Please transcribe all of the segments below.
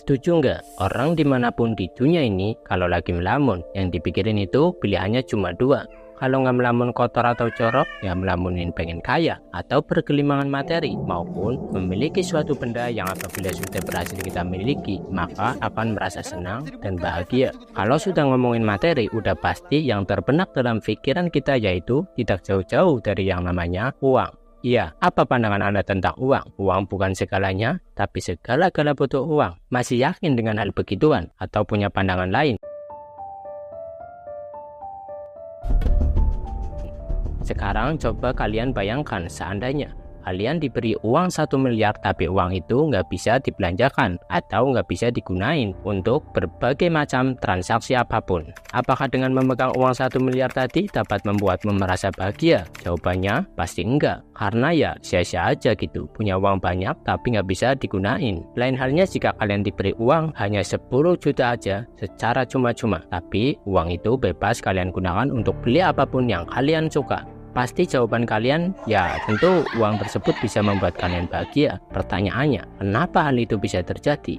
Setuju nggak? Orang dimanapun di dunia ini kalau lagi melamun, yang dipikirin itu pilihannya cuma dua. Kalau nggak melamun kotor atau jorok, ya melamunin pengen kaya atau bergelimangan materi, maupun memiliki suatu benda yang apabila sudah berhasil kita miliki, maka akan merasa senang dan bahagia. Kalau sudah ngomongin materi, udah pasti yang terbenak dalam pikiran kita yaitu tidak jauh-jauh dari yang namanya uang. Iya, apa pandangan Anda tentang uang? Uang bukan segalanya, tapi segala-gala butuh uang. Masih yakin dengan hal begituan atau punya pandangan lain? Sekarang coba kalian bayangkan seandainya kalian diberi uang 1 miliar tapi uang itu nggak bisa dibelanjakan atau nggak bisa digunain untuk berbagai macam transaksi apapun. Apakah dengan memegang uang 1 miliar tadi dapat membuatmu merasa bahagia? Jawabannya pasti enggak, karena ya sia-sia aja gitu, punya uang banyak tapi nggak bisa digunain. Lain halnya jika kalian diberi uang hanya 10 juta aja secara cuma-cuma, tapi uang itu bebas kalian gunakan untuk beli apapun yang kalian suka. Pasti jawaban kalian, ya tentu uang tersebut bisa membuat kalian bahagia. Pertanyaannya, kenapa hal itu bisa terjadi?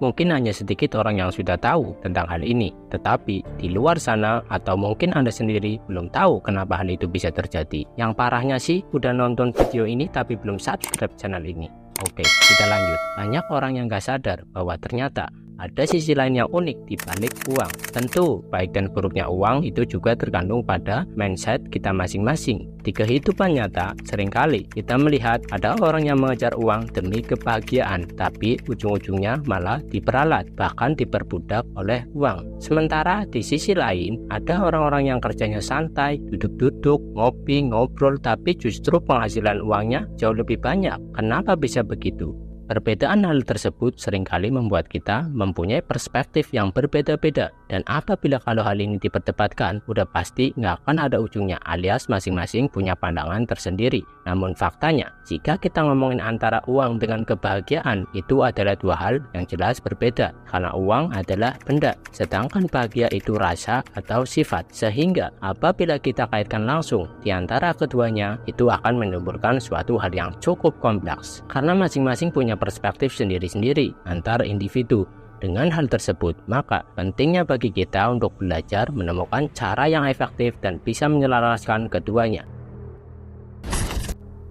Mungkin hanya sedikit orang yang sudah tahu tentang hal ini, tetapi di luar sana atau mungkin Anda sendiri belum tahu kenapa hal itu bisa terjadi. Yang parahnya sih, udah nonton video ini tapi belum subscribe channel ini. Oke, kita lanjut. Banyak orang yang gak sadar bahwa ternyata ada sisi lain yang unik di balik uang. Tentu, baik dan buruknya uang itu juga tergantung pada mindset kita masing-masing. Di kehidupan nyata, seringkali kita melihat ada orang yang mengejar uang demi kebahagiaan, tapi ujung-ujungnya malah diperalat, bahkan diperbudak oleh uang. Sementara di sisi lain, ada orang-orang yang kerjanya santai, duduk-duduk, ngopi, ngobrol, tapi justru penghasilan uangnya jauh lebih banyak. Kenapa bisa begitu? Perbedaan hal tersebut seringkali membuat kita mempunyai perspektif yang berbeda-beda, dan apabila kalau hal ini diperdebatkan, udah pasti nggak akan ada ujungnya, alias masing-masing punya pandangan tersendiri. Namun faktanya, jika kita ngomongin antara uang dengan kebahagiaan, itu adalah dua hal yang jelas berbeda, karena uang adalah benda, sedangkan bahagia itu rasa atau sifat, sehingga apabila kita kaitkan langsung di antara keduanya, itu akan menimbulkan suatu hal yang cukup kompleks, karena masing-masing punya perspektif sendiri-sendiri antar individu. Dengan hal tersebut, maka pentingnya bagi kita untuk belajar menemukan cara yang efektif dan bisa menyelaraskan keduanya.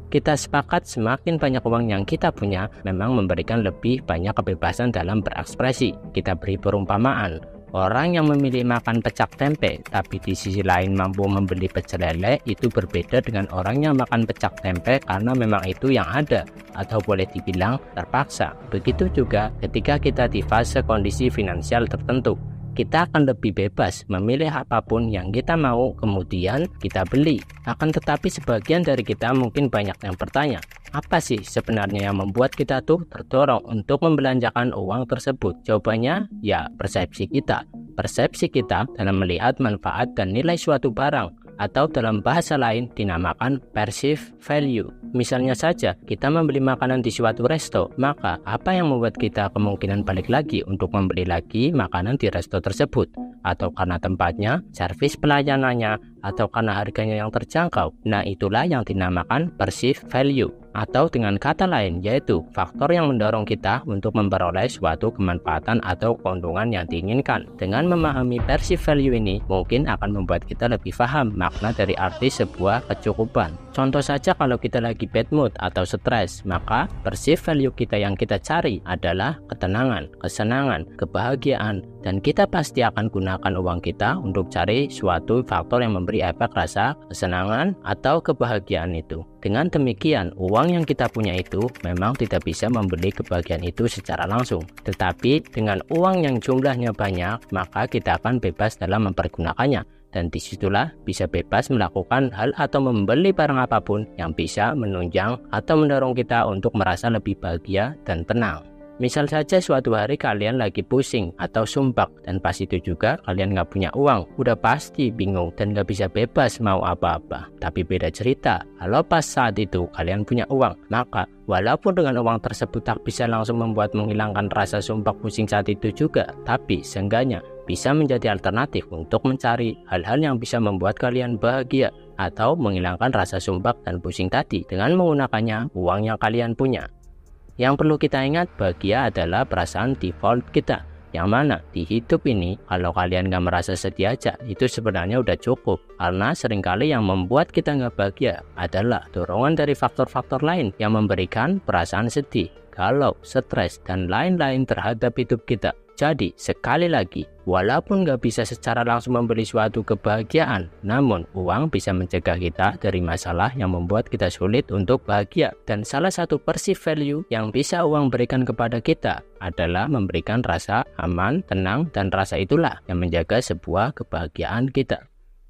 Kita sepakat semakin banyak uang yang kita punya memang memberikan lebih banyak kebebasan dalam berekspresi. Kita beri perumpamaan. Orang yang memilih makan pecak tempe, tapi di sisi lain mampu membeli pecel lele, itu berbeda dengan orang yang makan pecak tempe karena memang itu yang ada, atau boleh dibilang terpaksa. Begitu juga ketika kita di fase kondisi finansial tertentu. Kita akan lebih bebas memilih apapun yang kita mau, kemudian kita beli. Akan tetapi sebagian dari kita mungkin banyak yang bertanya, apa sih sebenarnya yang membuat kita tuh terdorong untuk membelanjakan uang tersebut? Jawabannya, ya persepsi kita. Persepsi kita dalam melihat manfaat dan nilai suatu barang, atau dalam bahasa lain dinamakan perceived value. Misalnya saja, kita membeli makanan di suatu resto, maka apa yang membuat kita kemungkinan balik lagi untuk membeli lagi makanan di resto tersebut? Atau karena tempatnya, servis pelayanannya, atau karena harganya yang terjangkau? Nah, itulah yang dinamakan perceived value. Atau dengan kata lain, yaitu faktor yang mendorong kita untuk memperoleh suatu kemanfaatan atau keuntungan yang diinginkan. Dengan memahami perceived value ini, mungkin akan membuat kita lebih paham makna dari arti sebuah kecukupan. Contoh saja kalau kita lagi bad mood atau stres, maka perceived value kita yang kita cari adalah ketenangan, kesenangan, kebahagiaan, dan kita pasti akan gunakan uang kita untuk cari suatu faktor yang memberi efek rasa kesenangan atau kebahagiaan itu. Dengan demikian, uang yang kita punya itu memang tidak bisa membeli kebahagiaan itu secara langsung. Tetapi dengan uang yang jumlahnya banyak, maka kita akan bebas dalam mempergunakannya. Dan disitulah bisa bebas melakukan hal atau membeli barang apapun yang bisa menunjang atau mendorong kita untuk merasa lebih bahagia dan tenang. Misal saja suatu hari kalian lagi pusing atau sumpah, dan pas itu juga kalian nggak punya uang, udah pasti bingung dan nggak bisa bebas mau apa-apa. Tapi beda cerita, kalau pas saat itu kalian punya uang, maka walaupun dengan uang tersebut tak bisa langsung membuat menghilangkan rasa sumpah pusing saat itu juga, tapi seenggaknya bisa menjadi alternatif untuk mencari hal-hal yang bisa membuat kalian bahagia atau menghilangkan rasa sumpah dan pusing tadi dengan menggunakannya uang yang kalian punya. Yang perlu kita ingat, bahagia adalah perasaan default kita. Yang mana di hidup ini, kalau kalian gak merasa sedih aja, itu sebenarnya udah cukup. Karena seringkali yang membuat kita gak bahagia adalah dorongan dari faktor-faktor lain yang memberikan perasaan sedih, galau, stres, dan lain-lain terhadap hidup kita. Jadi, sekali lagi, walaupun gak bisa secara langsung memberi suatu kebahagiaan, namun uang bisa mencegah kita dari masalah yang membuat kita sulit untuk bahagia. Dan salah satu perceived value yang bisa uang berikan kepada kita adalah memberikan rasa aman, tenang, dan rasa itulah yang menjaga sebuah kebahagiaan kita.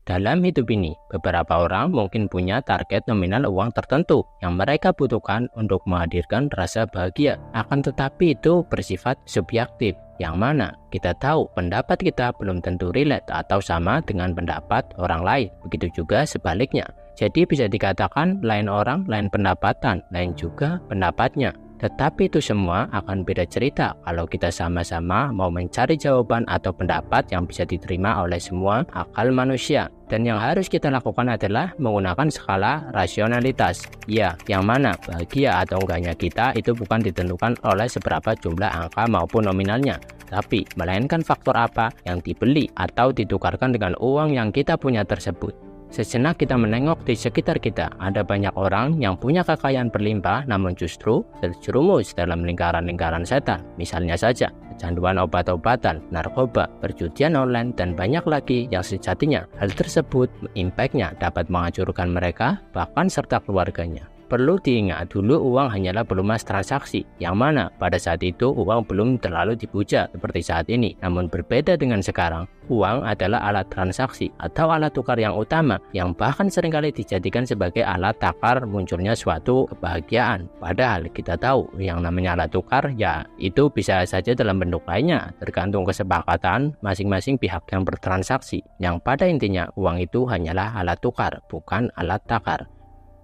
Dalam hidup ini, beberapa orang mungkin punya target nominal uang tertentu yang mereka butuhkan untuk menghadirkan rasa bahagia. Akan tetapi itu bersifat subjektif, yang mana kita tahu pendapat kita belum tentu relate atau sama dengan pendapat orang lain. Begitu juga sebaliknya. Jadi bisa dikatakan lain orang, lain pendapatan, lain juga pendapatnya. Tetapi itu semua akan beda cerita kalau kita sama-sama mau mencari jawaban atau pendapat yang bisa diterima oleh semua akal manusia. Dan yang harus kita lakukan adalah menggunakan skala rasionalitas. Ya, yang mana bahagia atau enggaknya kita itu bukan ditentukan oleh seberapa jumlah angka maupun nominalnya, tapi melainkan faktor apa yang dibeli atau ditukarkan dengan uang yang kita punya tersebut. Sejenak kita menengok di sekitar kita, ada banyak orang yang punya kekayaan berlimpah namun justru terjerumus dalam lingkaran-lingkaran setan. Misalnya saja, kecanduan obat-obatan, narkoba, perjudian online, dan banyak lagi yang sejatinya hal tersebut impact-nya dapat menghancurkan mereka bahkan serta keluarganya. Perlu diingat dulu uang hanyalah pelumas transaksi, yang mana pada saat itu uang belum terlalu dipuja seperti saat ini. Namun berbeda dengan sekarang, uang adalah alat transaksi atau alat tukar yang utama yang bahkan seringkali dijadikan sebagai alat takar munculnya suatu kebahagiaan. Padahal kita tahu yang namanya alat tukar ya itu bisa saja dalam bentuk lainnya, tergantung kesepakatan masing-masing pihak yang bertransaksi. Yang pada intinya uang itu hanyalah alat tukar, bukan alat takar.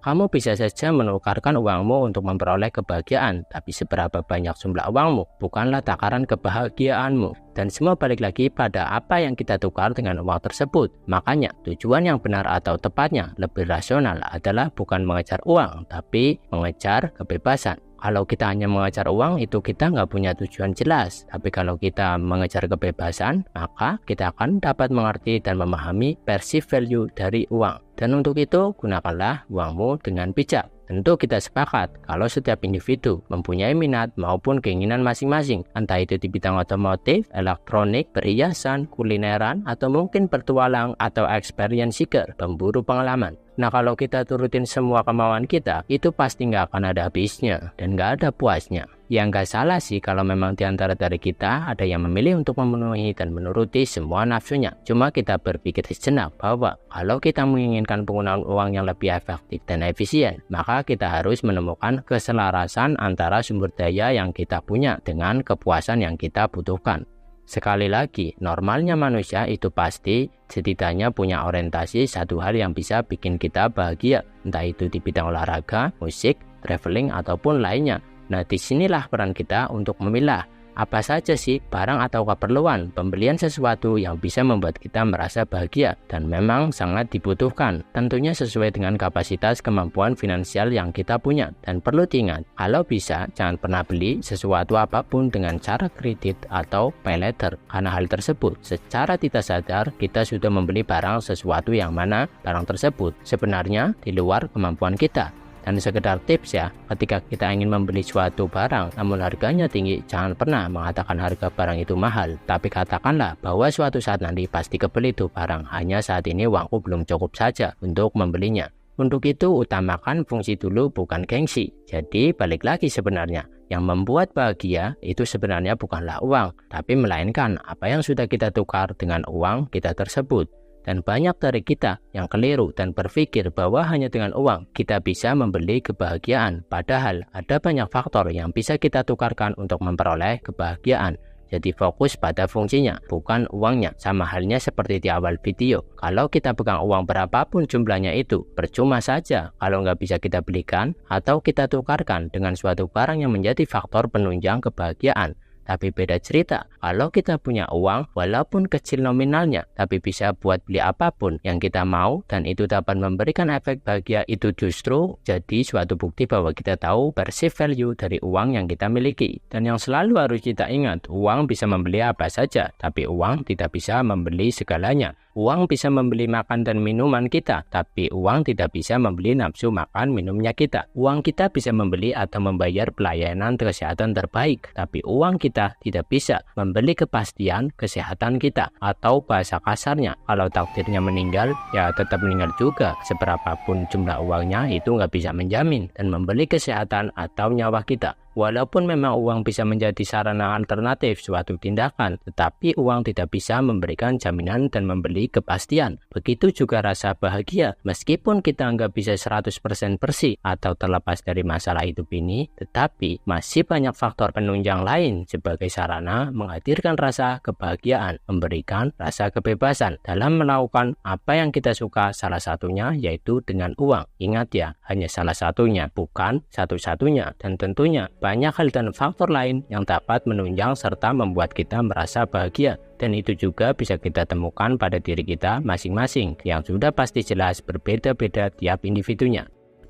Kamu bisa saja menukarkan uangmu untuk memperoleh kebahagiaan, tapi seberapa banyak jumlah uangmu bukanlah takaran kebahagiaanmu. Dan semua balik lagi pada apa yang kita tukar dengan uang tersebut. Makanya tujuan yang benar atau tepatnya lebih rasional adalah bukan mengejar uang, tapi mengejar kebebasan. Kalau kita hanya mengejar uang, itu kita nggak punya tujuan jelas. Tapi kalau kita mengejar kebebasan, maka kita akan dapat mengerti dan memahami perceived value dari uang. Dan untuk itu, gunakanlah uangmu dengan bijak. Tentu kita sepakat kalau setiap individu mempunyai minat maupun keinginan masing-masing, entah itu di bidang otomotif, elektronik, perhiasan, kulineran, atau mungkin bertualang atau experience seeker, pemburu pengalaman. Nah, kalau kita turutin semua kemauan kita, itu pasti nggak akan ada habisnya dan nggak ada puasnya. Ya nggak salah sih kalau memang diantara dari kita ada yang memilih untuk memenuhi dan menuruti semua nafsunya. Cuma kita berpikir sejenak bahwa kalau kita menginginkan penggunaan uang yang lebih efektif dan efisien, maka kita harus menemukan keselarasan antara sumber daya yang kita punya dengan kepuasan yang kita butuhkan. Sekali lagi, normalnya manusia itu pasti setidaknya punya orientasi satu hal yang bisa bikin kita bahagia, entah itu di bidang olahraga, musik, traveling, ataupun lainnya. Nah, disinilah peran kita untuk memilah apa saja sih barang atau keperluan pembelian sesuatu yang bisa membuat kita merasa bahagia dan memang sangat dibutuhkan, tentunya sesuai dengan kapasitas kemampuan finansial yang kita punya. Dan perlu diingat, kalau bisa jangan pernah beli sesuatu apapun dengan cara kredit atau pay later, karena hal tersebut secara tidak sadar kita sudah membeli barang sesuatu yang mana barang tersebut sebenarnya di luar kemampuan kita. Dan sekedar tips ya, ketika kita ingin membeli suatu barang namun harganya tinggi, jangan pernah mengatakan harga barang itu mahal, tapi katakanlah bahwa suatu saat nanti pasti kebeli itu barang, hanya saat ini uangku belum cukup saja untuk membelinya. Untuk itu utamakan fungsi dulu bukan gengsi. Jadi balik lagi sebenarnya, yang membuat bahagia itu sebenarnya bukanlah uang, tapi melainkan apa yang sudah kita tukar dengan uang kita tersebut. Dan banyak dari kita yang keliru dan berpikir bahwa hanya dengan uang kita bisa membeli kebahagiaan. Padahal ada banyak faktor yang bisa kita tukarkan untuk memperoleh kebahagiaan. Jadi fokus pada fungsinya, bukan uangnya. Sama halnya seperti di awal video. Kalau kita pegang uang berapapun jumlahnya itu, percuma saja kalau nggak bisa kita belikan atau kita tukarkan dengan suatu barang yang menjadi faktor penunjang kebahagiaan. Tapi beda cerita kalau kita punya uang walaupun kecil nominalnya, tapi bisa buat beli apapun yang kita mau dan itu dapat memberikan efek bahagia. Itu justru jadi suatu bukti bahwa kita tahu perceive value dari uang yang kita miliki. Dan yang selalu harus kita ingat, uang bisa membeli apa saja, tapi uang tidak bisa membeli segalanya. Uang bisa membeli makan dan minuman kita, tapi uang tidak bisa membeli nafsu makan minumnya kita. Uang kita bisa membeli atau membayar pelayanan kesehatan terbaik, tapi uang kita tidak bisa membeli kepastian kesehatan kita. Atau bahasa kasarnya, kalau takdirnya meninggal, ya tetap meninggal juga. Seberapapun jumlah uangnya itu nggak bisa menjamin dan membeli kesehatan atau nyawa kita. Walaupun memang uang bisa menjadi sarana alternatif suatu tindakan, tetapi uang tidak bisa memberikan jaminan dan membeli kepastian. Begitu juga rasa bahagia. Meskipun kita nggak bisa 100% bersih atau terlepas dari masalah hidup ini, tetapi masih banyak faktor penunjang lain sebagai sarana menghadirkan rasa kebahagiaan, memberikan rasa kebebasan dalam melakukan apa yang kita suka, salah satunya yaitu dengan uang. Ingat ya, hanya salah satunya, bukan satu-satunya, dan tentunya banyak hal dan faktor lain yang dapat menunjang serta membuat kita merasa bahagia. Dan itu juga bisa kita temukan pada diri kita masing-masing yang sudah pasti jelas berbeda-beda tiap individunya.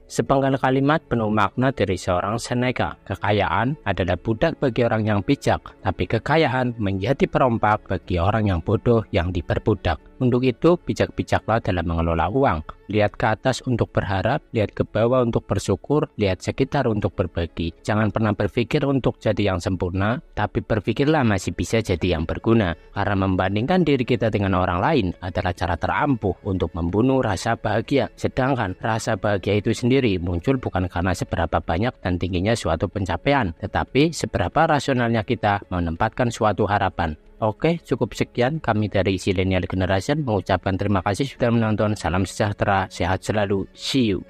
Sepenggal kalimat penuh makna dari seorang Seneca, kekayaan adalah budak bagi orang yang bijak, tapi kekayaan menjadi perompak bagi orang yang bodoh yang diperbudak. Untuk itu, bijak-bijaklah dalam mengelola uang. Lihat ke atas untuk berharap, lihat ke bawah untuk bersyukur, lihat sekitar untuk berbagi. Jangan pernah berpikir untuk jadi yang sempurna, tapi berpikirlah masih bisa jadi yang berguna. Karena membandingkan diri kita dengan orang lain adalah cara terampuh untuk membunuh rasa bahagia. Sedangkan rasa bahagia itu sendiri muncul bukan karena seberapa banyak dan tingginya suatu pencapaian, tetapi seberapa rasionalnya kita menempatkan suatu harapan. Oke, cukup sekian kami dari Zillennial Generation mengucapkan terima kasih sudah menonton. Salam sejahtera, sehat selalu, see you.